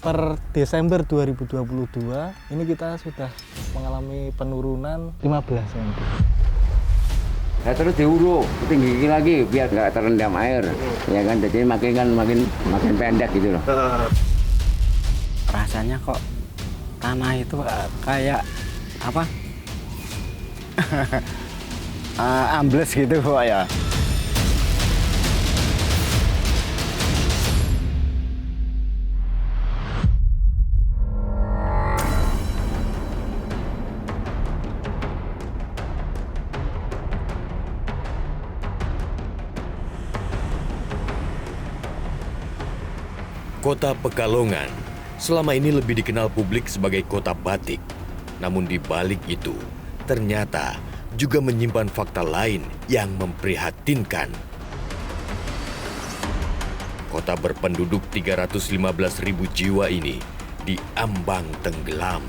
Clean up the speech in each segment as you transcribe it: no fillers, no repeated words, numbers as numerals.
Per Desember 2022 ini kita sudah mengalami penurunan 15 cm. Ya terus diuruk tinggi lagi biar nggak terendam air, ya kan? Jadi makin pendek gitu loh. Rasanya kok tanah itu kayak apa? Ambles gitu kok ya. Kota Pekalongan selama ini lebih dikenal publik sebagai kota batik. Namun di balik itu, ternyata juga menyimpan fakta lain yang memprihatinkan. Kota berpenduduk 315.000 jiwa ini diambang tenggelam.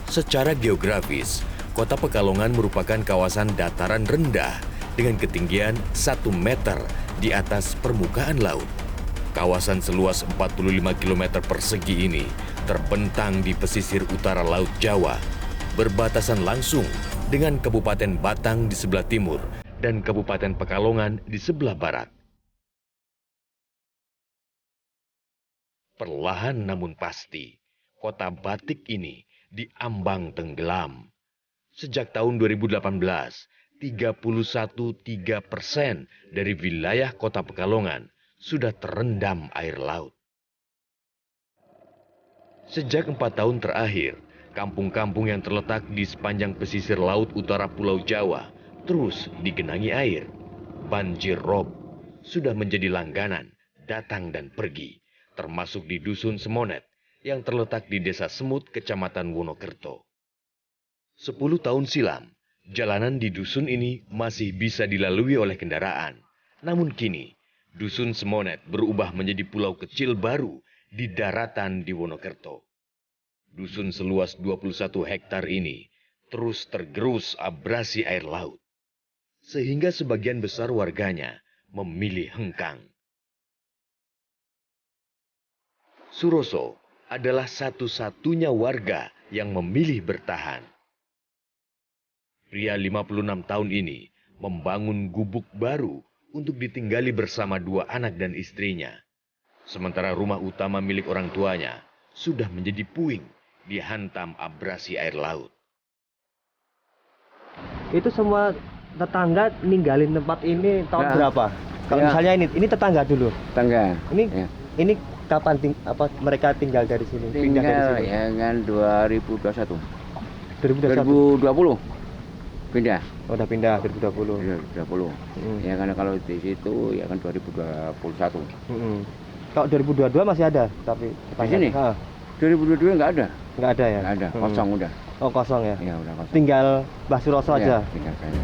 Secara geografis, Kota Pekalongan merupakan kawasan dataran rendah dengan ketinggian 1 meter di atas permukaan laut. Kawasan seluas 45 km persegi ini terbentang di pesisir utara Laut Jawa, berbatasan langsung dengan Kabupaten Batang di sebelah timur dan Kabupaten Pekalongan di sebelah barat. Perlahan namun pasti, kota batik ini diambang tenggelam. Sejak tahun 2018, 31,3% dari wilayah kota Pekalongan sudah terendam air laut. Sejak 4 tahun terakhir, kampung-kampung yang terletak di sepanjang pesisir laut utara Pulau Jawa terus digenangi air. Banjir rob sudah menjadi langganan datang dan pergi, termasuk di Dusun Semonet yang terletak di Desa Semut, Kecamatan Wonokerto. 10 tahun silam, jalanan di dusun ini masih bisa dilalui oleh kendaraan. Namun kini, Dusun Semonet berubah menjadi pulau kecil baru di daratan di Wonokerto. Dusun seluas 21 hektar ini terus tergerus abrasi air laut, sehingga sebagian besar warganya memilih hengkang. Suroso adalah satu-satunya warga yang memilih bertahan. Pria 56 tahun ini membangun gubuk baru untuk ditinggali bersama 2 anak dan istrinya. Sementara rumah utama milik orang tuanya sudah menjadi puing dihantam abrasi air laut. Itu semua tetangga ninggalin tempat ini tahun Ya. berapa? Kalau Ya. misalnya ini tetangga dulu. Tangga. Ini Ya. ini kapan mereka tinggal dari sini? Pindah dari Tinggal sini. ya kan 2021. 2021. 2020 pindah. Oh, udah pindah 2020. 2020. Ya kan kalau di situ ya kan 2021. Kalau 2022 masih ada tapi Di sini? 2022 nggak ada. Nggak ada ya? Nggak ada, kosong udah. Oh, kosong ya. Ya udah kosong. Tinggal Mbah Suroso Ya, aja. tinggal saya.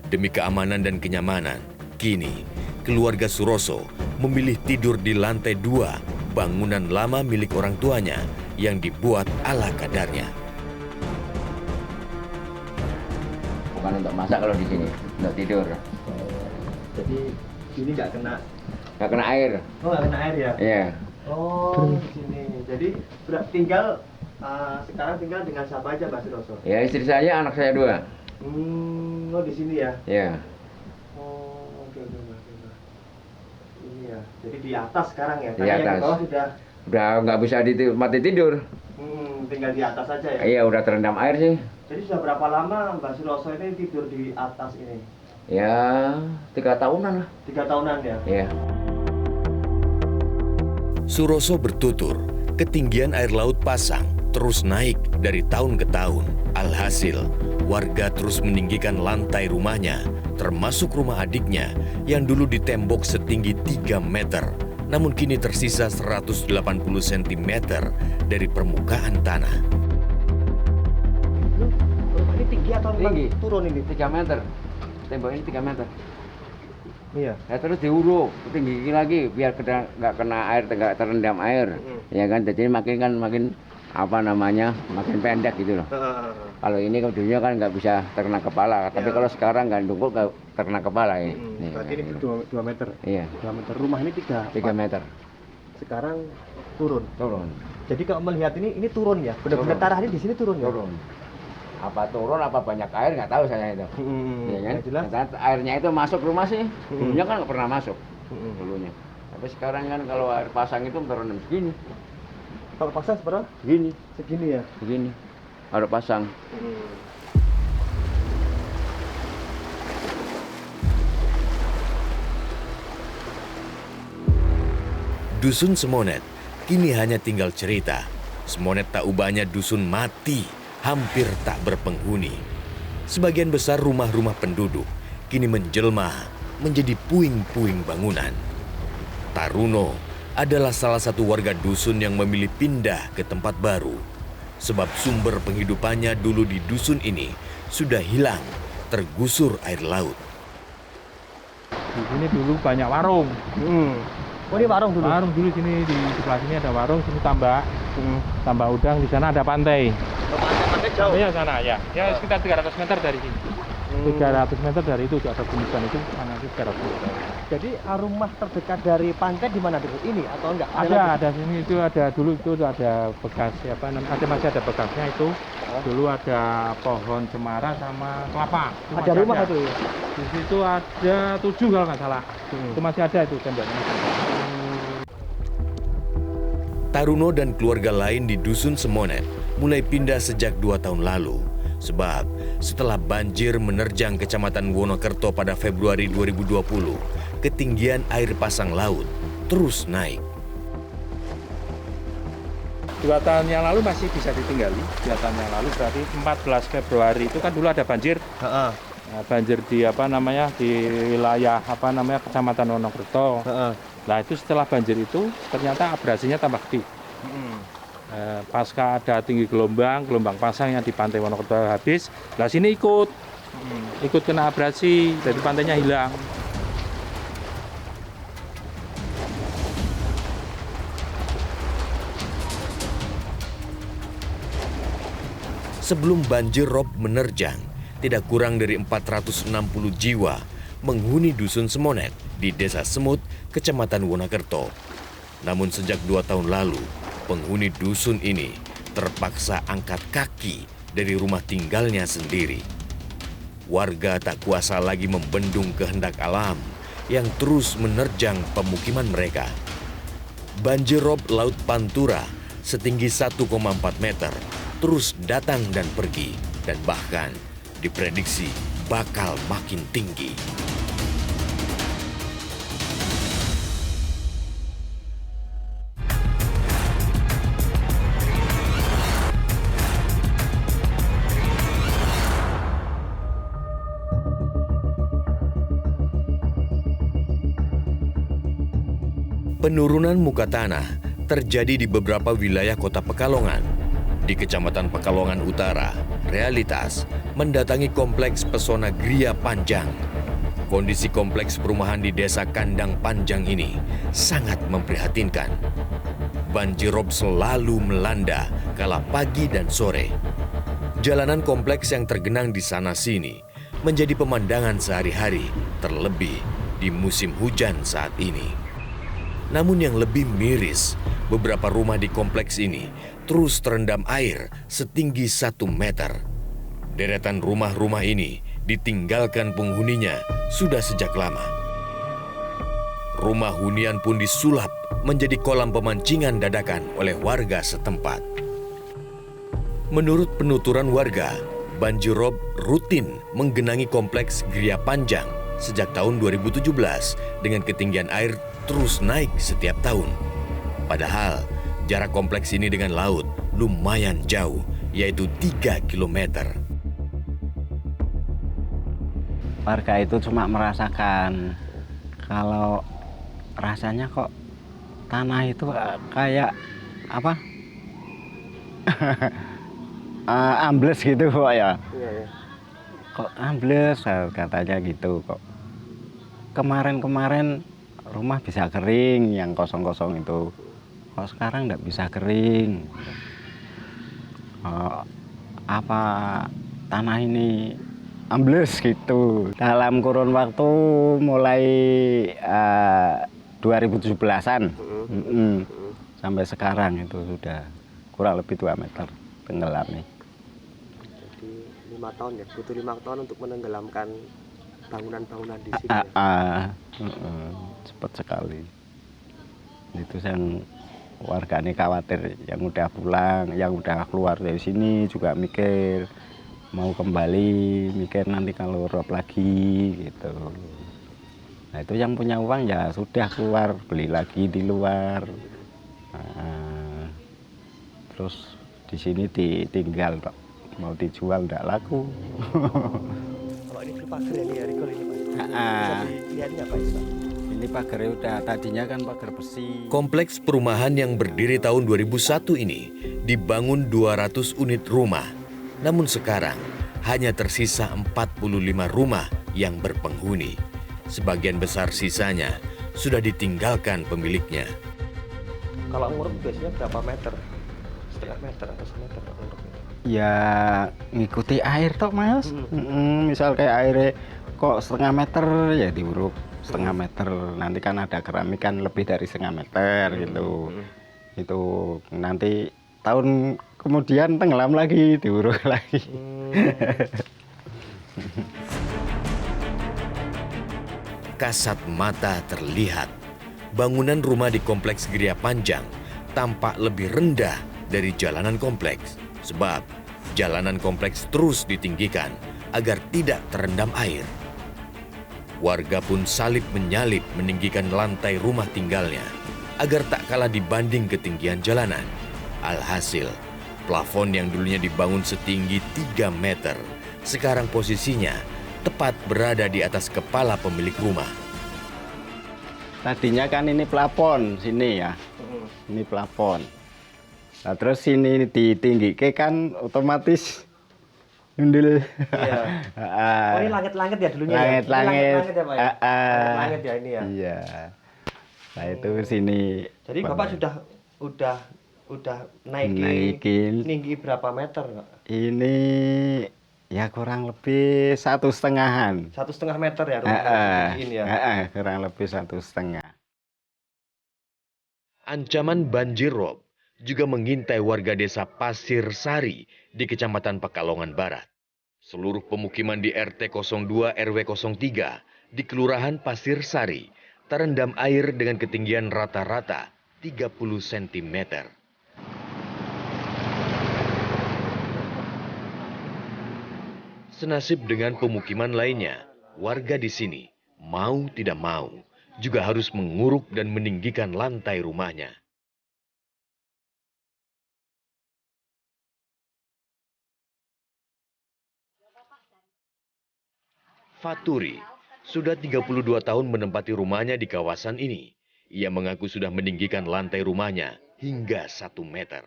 Demi keamanan dan kenyamanan, kini keluarga Suroso memilih tidur di lantai 2 bangunan lama milik orang tuanya yang dibuat ala kadarnya. Bukan untuk masak kalau di sini, untuk tidur. Jadi ini nggak kena Air. Oh, nggak kena air ya? Iya. Oh, di sini. Jadi tinggal sekarang tinggal dengan siapa aja Mbah Suroso? Ya istri saya, anak saya 2. Oh di sini ya? Ya. Oh, oke. Ini ya. Jadi di atas sekarang ya? Di Tadi yang atas. di bawah sudah Udah nggak bisa mati tidur. tinggal di atas saja ya? Iya udah terendam air sih. Jadi sudah berapa lama Mbah Suroso ini tidur di atas ini? Ya 3 tahunan lah. 3 tahunan ya? Iya. Suroso bertutur, ketinggian air laut pasang terus naik dari tahun ke tahun. Alhasil, warga terus meninggikan lantai rumahnya, termasuk rumah adiknya yang dulu ditembok setinggi 3 meter, namun kini tersisa 180 cm dari permukaan tanah. Rumah ini tinggi atau memang Tinggi. turun ini? 3 meter. Tembok ini 3 meter. Iya. Ya terus diuruk tinggi lagi biar nggak kena air, nggak terendam air. Ya kan, jadi makin apa namanya makin pendek gitu loh. Kalau ini kan dulunya kan nggak bisa terkena kepala, tapi kalau sekarang nggak dungkul nggak terkena kepala ya. Berarti ini 2 meter. Iya. 2 meter. Rumah ini 3 3 meter. sekarang turun. Turun. Jadi kalau melihat ini turun ya, benar-benar Turun. tanahnya di sini turun ya. Turun. Apa turun apa banyak air nggak tahu saya itu. Ya kan? Yang jelas. Ternyata airnya itu masuk rumah sih. Dulunya kan nggak pernah masuk. Mm-mm. Dulunya. Tapi sekarang kan kalau air pasang itu terendam segini. Kalau pasang seberapa? Segini. Segini ya. Begini. Ada pasang. Dusun Semonet kini hanya tinggal cerita. Semonet tak ubahnya dusun mati, hampir tak berpenghuni. Sebagian besar rumah-rumah penduduk kini menjelma menjadi puing-puing bangunan. Taruno adalah salah satu warga dusun yang memilih pindah ke tempat baru. Sebab sumber penghidupannya dulu di dusun ini sudah hilang, tergusur air laut. Di sini dulu banyak warung. Oh ini warung dulu. Warung dulu sini di sebelah sini ada warung, sini tambak. Tambak udang, di sana ada pantai. Pantai jauh. Iya sana ya. Ya sekitar 300 meter dari sini. 300 meter dari itu ada gunungan itu sana itu 300 meter. Jadi rumah terdekat dari pantai di mana dulu? Ini atau enggak? Ada sini itu ada dulu itu ada bekas apa namanya? Masih ada bekasnya itu. Dulu ada pohon cemara sama kelapa. Itu Ada masih rumah itu ya? Di situ ada 7 kalau nggak salah. Itu masih ada itu temboknya. Taruno dan keluarga lain di Dusun Semonet mulai pindah sejak 2 tahun lalu. Sebab setelah banjir menerjang Kecamatan Wonokerto pada Februari 2020, ketinggian air pasang laut terus naik. 2 tahun yang lalu masih bisa ditinggali. 2 tahun yang lalu berarti 14 Februari itu kan dulu ada banjir. Nah, banjir di di wilayah Kecamatan Wonokerto. Nah itu setelah banjir itu ternyata abrasinya tambah gede. Pasca ada tinggi gelombang pasang yang di pantai Wonokerto habis. Nah sini ikut kena abrasi, jadi pantainya hilang. Sebelum banjir rob menerjang, tidak kurang dari 460 jiwa menghuni Dusun Semonet di Desa Semut, Kecamatan Wonokerto. Namun sejak 2 tahun lalu, penghuni dusun ini terpaksa angkat kaki dari rumah tinggalnya sendiri. Warga tak kuasa lagi membendung kehendak alam yang terus menerjang pemukiman mereka. Banjir rob Laut Pantura setinggi 1,4 meter terus datang dan pergi, dan bahkan diprediksi bakal makin tinggi. Penurunan muka tanah terjadi di beberapa wilayah kota Pekalongan. Di Kecamatan Pekalongan Utara, Realitas mendatangi kompleks Pesona Gria Panjang. Kondisi kompleks perumahan di Desa Kandang Panjang ini sangat memprihatinkan. Banjir rob selalu melanda kala pagi dan sore. Jalanan kompleks yang tergenang di sana-sini menjadi pemandangan sehari-hari, terlebih di musim hujan saat ini. Namun yang lebih miris, beberapa rumah di kompleks ini terus terendam air setinggi 1 meter. Deretan rumah-rumah ini ditinggalkan penghuninya sudah sejak lama. Rumah hunian pun disulap menjadi kolam pemancingan dadakan oleh warga setempat. Menurut penuturan warga, banjir rob rutin menggenangi kompleks Gria Panjang sejak tahun 2017 dengan ketinggian air terus naik setiap tahun. Padahal jarak kompleks ini dengan laut lumayan jauh, yaitu 3 km. Warga itu cuma merasakan kalau rasanya kok tanah itu kayak apa? Ambles gitu kok ya. Kok ambles katanya gitu kok. Kemarin rumah bisa kering yang kosong-kosong itu. Kok sekarang nggak bisa kering? Apa tanah ini ambles gitu. Dalam kurun waktu mulai 2017-an. sampai sekarang itu sudah kurang lebih 2 meter tenggelam nih. Jadi 5 tahun ya, butuh 5 tahun untuk menenggelamkan bangunan-bangunan di sini. Ya? Cepat sekali. Itu yang warga ini khawatir, yang udah pulang, yang udah keluar dari sini juga mikir mau kembali, mikir nanti kalau rob lagi gitu. Nah itu yang punya uang ya sudah keluar beli lagi di luar. Terus di sini ditinggal, Pak. Mau dijual nggak laku. Kalau ini pagar ya, ya Riko ini Pak. Bisa dilihat nggak Pak ini Pak? Ini pagarnya udah tadinya kan pagar besi. Kompleks perumahan yang berdiri tahun 2001 ini dibangun 200 unit rumah. Namun sekarang hanya tersisa 45 rumah yang berpenghuni. Sebagian besar sisanya sudah ditinggalkan pemiliknya. Kalau nguruk biasanya berapa meter? Setengah meter atau semeter Pak nguruk itu? Ya ngikuti air toh Mas. Misal kayak airnya kok setengah meter ya diuruk setengah meter. Nanti kan ada keramik kan lebih dari setengah meter gitu. Itu nanti tahun kemudian tenggelam lagi diuruk lagi. Kasat mata terlihat bangunan rumah di kompleks Geria Panjang tampak lebih rendah dari jalanan kompleks. Sebab jalanan kompleks terus ditinggikan agar tidak terendam air. Warga pun salib menyalip meninggikan lantai rumah tinggalnya agar tak kalah dibanding ketinggian jalanan. Alhasil, plafon yang dulunya dibangun setinggi 3 meter, sekarang posisinya tepat berada di atas kepala pemilik rumah. Tadinya kan ini plafon sini ya. Ini plafon. Nah, terus sini ditinggikan kan otomatis ndul. Iya. Oh ini langit-langit ya dulunya Langit-langit. ya? Langit ya Pak ya? Langit ya ini ya? Iya. Nah itu sini. Jadi Bapak udah naikin. Tinggi berapa meter Pak? Ini ya kurang lebih 1,5-an. 1,5 meter ya rumah ini ya? Kurang lebih 1,5. Ancaman banjir rob juga mengintai warga desa Pasir Sari di Kecamatan Pekalongan Barat. Seluruh pemukiman di RT 02 RW 03 di Kelurahan Pasir Sari terendam air dengan ketinggian rata-rata 30 cm. Senasib dengan pemukiman lainnya, warga di sini mau tidak mau juga harus menguruk dan meninggikan lantai rumahnya. Faturi sudah 32 tahun menempati rumahnya di kawasan ini. Ia mengaku sudah meninggikan lantai rumahnya hingga 1 meter.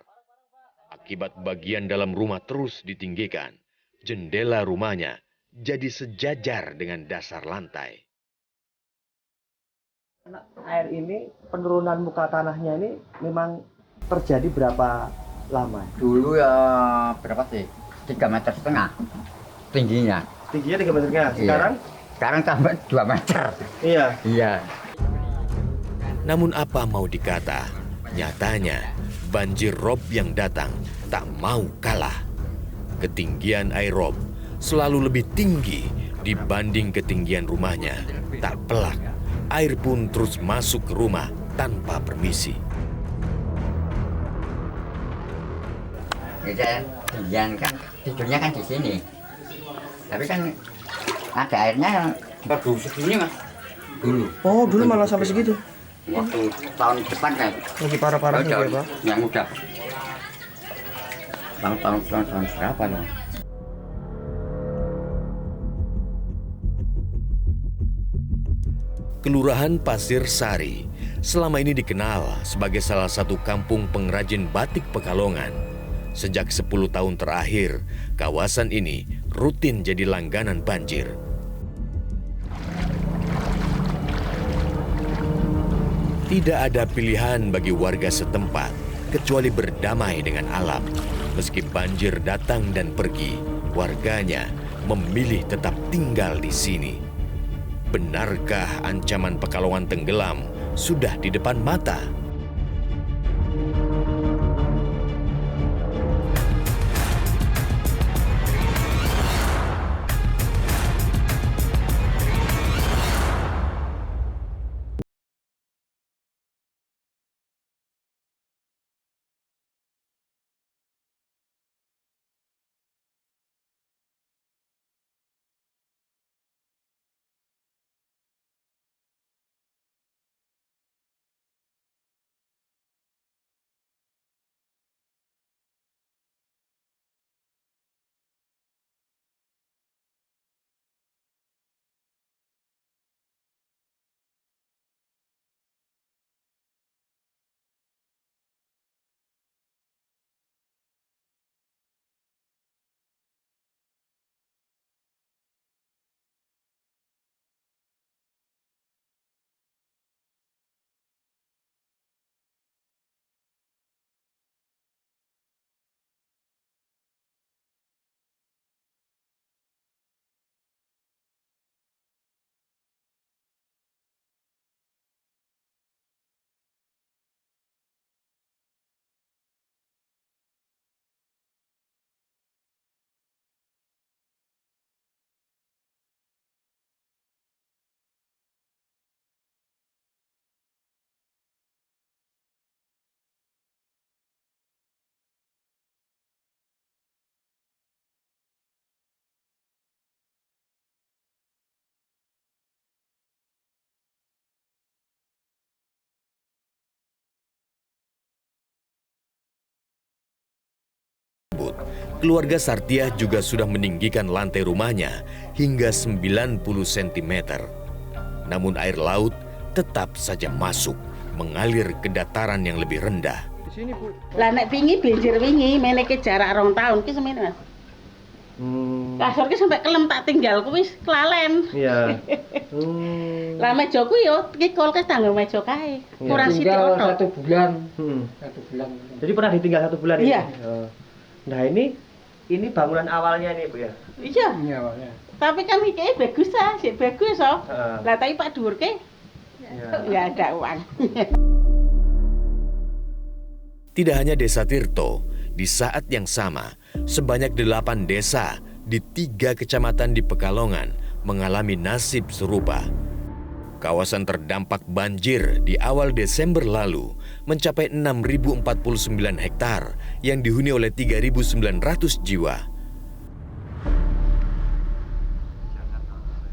Akibat bagian dalam rumah terus ditinggikan, jendela rumahnya jadi sejajar dengan dasar lantai. Air ini, penurunan muka tanahnya ini memang terjadi berapa lama? Dulu ya berapa sih? 3,5 meter tingginya. Tingginya 3 meter setengah. Sekarang? Iya. Sekarang sampai 2 meter. Iya. Iya. Namun apa mau dikata, nyatanya banjir rob yang datang tak mau kalah. Ketinggian air rob selalu lebih tinggi dibanding ketinggian rumahnya. Tak pelak, air pun terus masuk ke rumah tanpa permisi. Ketinggian kan tidurnya kan di sini. Tapi kan ada airnya yang baru segini Mas. Dulu. Oh, dulu malah sampai segitu. Waktu tahun depan kan. Lagi parah-parahnya ya, Pak. Yang udah. Tahun berapa loh? Kelurahan Pasir Sari selama ini dikenal sebagai salah satu kampung pengrajin batik Pekalongan. Sejak 10 tahun terakhir, kawasan ini rutin jadi langganan banjir. Tidak ada pilihan bagi warga setempat kecuali berdamai dengan alam. Meski banjir datang dan pergi, warganya memilih tetap tinggal di sini. Benarkah ancaman Pekalongan tenggelam sudah di depan mata? Keluarga Sartiah juga sudah meninggikan lantai rumahnya hingga 90 cm. Namun air laut tetap saja masuk, mengalir ke dataran yang lebih rendah. Lah nek wingi banjir wingi meneke jarak 2 tahun ki semene Mas. Kasur ki sampai kelem tak tinggal kuwi wis kelalen. Iya. Lah meja ku yo ki kulkas tanggo meja kae. Kurang sithik otot. 1 bulan. 1 bulan. Jadi pernah ditinggal 1 bulan ini? Iya. Nah ini bangunan awalnya nih Bu ya? Iya. Iya, awalnya. Tapi kan iki bagus ah, sik bagus oh. Lah tapi Pak dhuwur ki ya ada uang. Tidak hanya Desa Tirto, di saat yang sama, sebanyak 8 desa di 3 kecamatan di Pekalongan mengalami nasib serupa. Kawasan terdampak banjir di awal Desember lalu mencapai 6.049 hektar yang dihuni oleh 3.900 jiwa.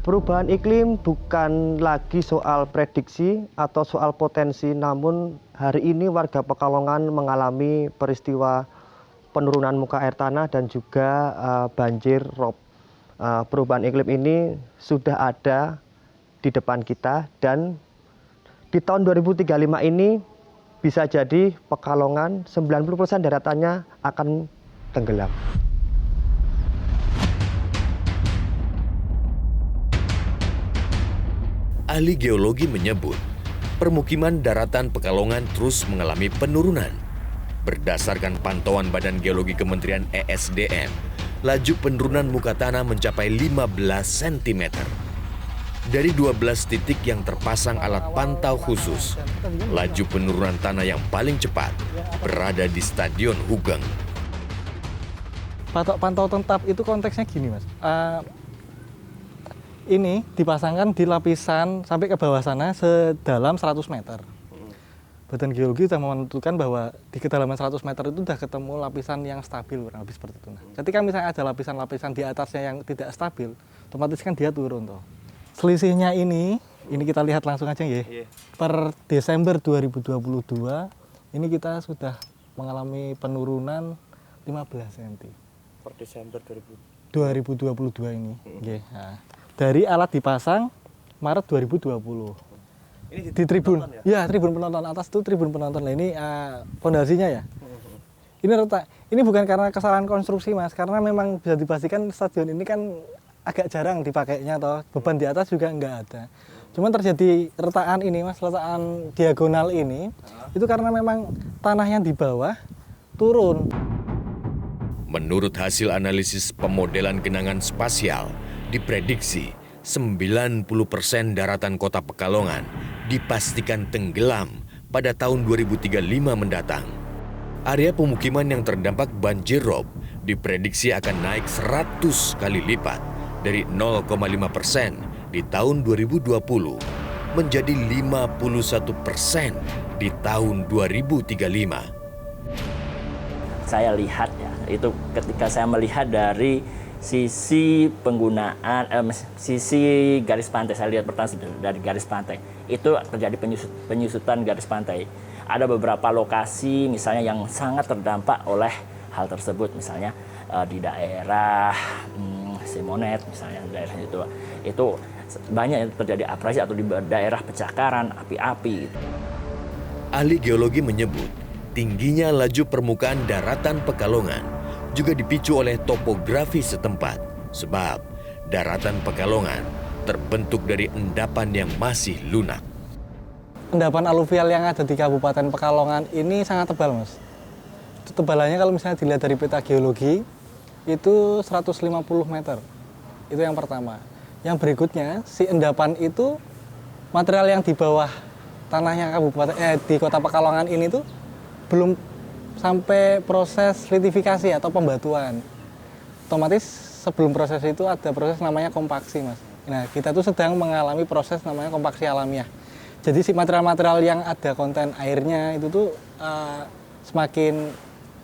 Perubahan iklim bukan lagi soal prediksi atau soal potensi, namun hari ini warga Pekalongan mengalami peristiwa penurunan muka air tanah dan juga banjir rob. Perubahan iklim ini sudah ada di depan kita dan di tahun 2035 ini bisa jadi Pekalongan 90% daratannya akan tenggelam. Ahli geologi menyebut, permukiman daratan Pekalongan terus mengalami penurunan. Berdasarkan pantauan Badan Geologi Kementerian ESDM, laju penurunan muka tanah mencapai 15 cm. Dari 12 titik yang terpasang alat pantau khusus, laju penurunan tanah yang paling cepat berada di Stadion Hugeng. Pantau tetap itu konteksnya gini Mas. Ini dipasangkan di lapisan sampai ke bawah sana sedalam 100 meter. Badan Geologi sudah menentukan bahwa di kedalaman 100 meter itu sudah ketemu lapisan yang stabil, kurang lebih seperti itu. Nah, ketika misalnya ada lapisan-lapisan di atasnya yang tidak stabil, otomatis kan dia turun toh. Selisihnya ini kita lihat langsung aja ya. Per Desember 2022 ini kita sudah mengalami penurunan 15 cm. Per Desember 2022 ini. Nah, dari alat dipasang Maret 2020. Ini di tribun. Ya, tribun penonton atas itu tribun penonton. Nah, ini fondasinya ya. Ini retak. Ini bukan karena kesalahan konstruksi Mas, karena memang bisa dipastikan stadion ini kan agak jarang dipakainya toh. Beban di atas juga enggak ada. Cuman terjadi retakan ini Mas, retakan diagonal ini itu karena memang tanah yang di bawah turun. Menurut hasil analisis pemodelan genangan spasial, diprediksi 90% daratan kota Pekalongan dipastikan tenggelam pada tahun 2035 mendatang. Area pemukiman yang terdampak banjir rob diprediksi akan naik 100 kali lipat dari 0,5% di tahun 2020 menjadi 51% di tahun 2035. Saya lihat ya, itu ketika saya melihat dari sisi penggunaan sisi garis pantai, saya lihat pertama dari garis pantai itu terjadi penyusutan garis pantai. Ada beberapa lokasi misalnya yang sangat terdampak oleh hal tersebut, misalnya di daerah Simonet misalnya, daerah itu banyak yang terjadi abrasi, atau di daerah Pecakaran api-api. Ahli geologi menyebut tingginya laju permukaan daratan Pekalongan juga dipicu oleh topografi setempat, sebab daratan Pekalongan terbentuk dari endapan yang masih lunak. Endapan aluvial yang ada di Kabupaten Pekalongan ini sangat tebal Mas. Tebalannya kalau misalnya dilihat dari peta geologi itu 150 meter. Itu yang pertama. Yang berikutnya, si endapan itu material yang di bawah tanahnya di Kota Pekalongan ini tuh belum sampai proses litifikasi atau pembatuan. Otomatis sebelum proses itu ada proses namanya kompaksi Mas. Nah, kita tuh sedang mengalami proses namanya kompaksi alamiah. Jadi si material-material yang ada konten airnya itu tuh semakin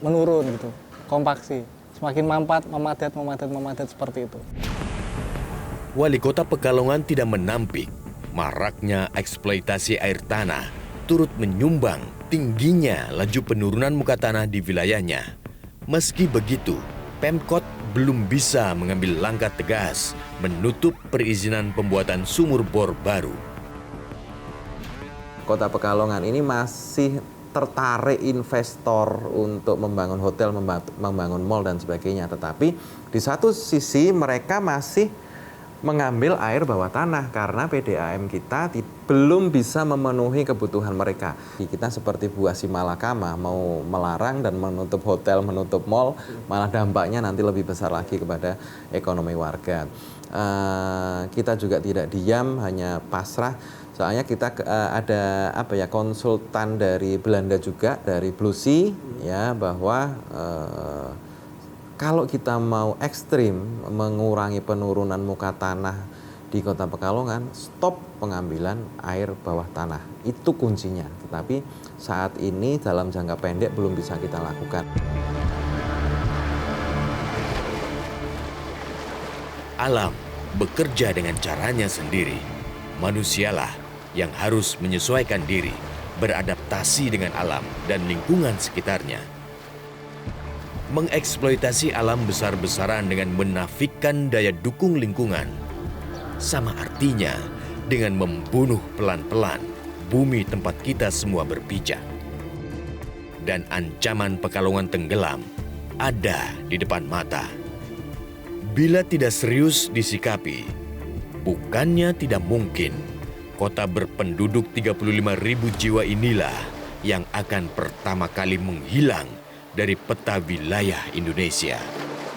menurun gitu, kompaksi. Semakin memadat seperti itu. Wali Kota Pekalongan tidak menampik maraknya eksploitasi air tanah turut menyumbang tingginya laju penurunan muka tanah di wilayahnya. Meski begitu, Pemkot belum bisa mengambil langkah tegas menutup perizinan pembuatan sumur bor baru. Kota Pekalongan ini masih tertarik investor untuk membangun hotel, membangun mal dan sebagainya. Tetapi di satu sisi mereka masih mengambil air bawah tanah karena PDAM kita belum bisa memenuhi kebutuhan mereka. Kita seperti buah si malakama, mau melarang dan menutup hotel, menutup mal, malah dampaknya nanti lebih besar lagi kepada ekonomi warga. Kita juga tidak diam, hanya pasrah. Soalnya kita ada konsultan dari Belanda juga, dari Blusi, ya, bahwa kalau kita mau ekstrim mengurangi penurunan muka tanah di Kota Pekalongan, stop pengambilan air bawah tanah. Itu kuncinya. Tetapi saat ini dalam jangka pendek belum bisa kita lakukan. Alam bekerja dengan caranya sendiri. Manusialah yang harus menyesuaikan diri, beradaptasi dengan alam dan lingkungan sekitarnya. Mengeksploitasi alam besar-besaran dengan menafikan daya dukung lingkungan sama artinya dengan membunuh pelan-pelan bumi tempat kita semua berpijak. Dan ancaman Pekalongan tenggelam ada di depan mata. Bila tidak serius disikapi, bukannya tidak mungkin kota berpenduduk 35.000 jiwa inilah yang akan pertama kali menghilang dari peta wilayah Indonesia.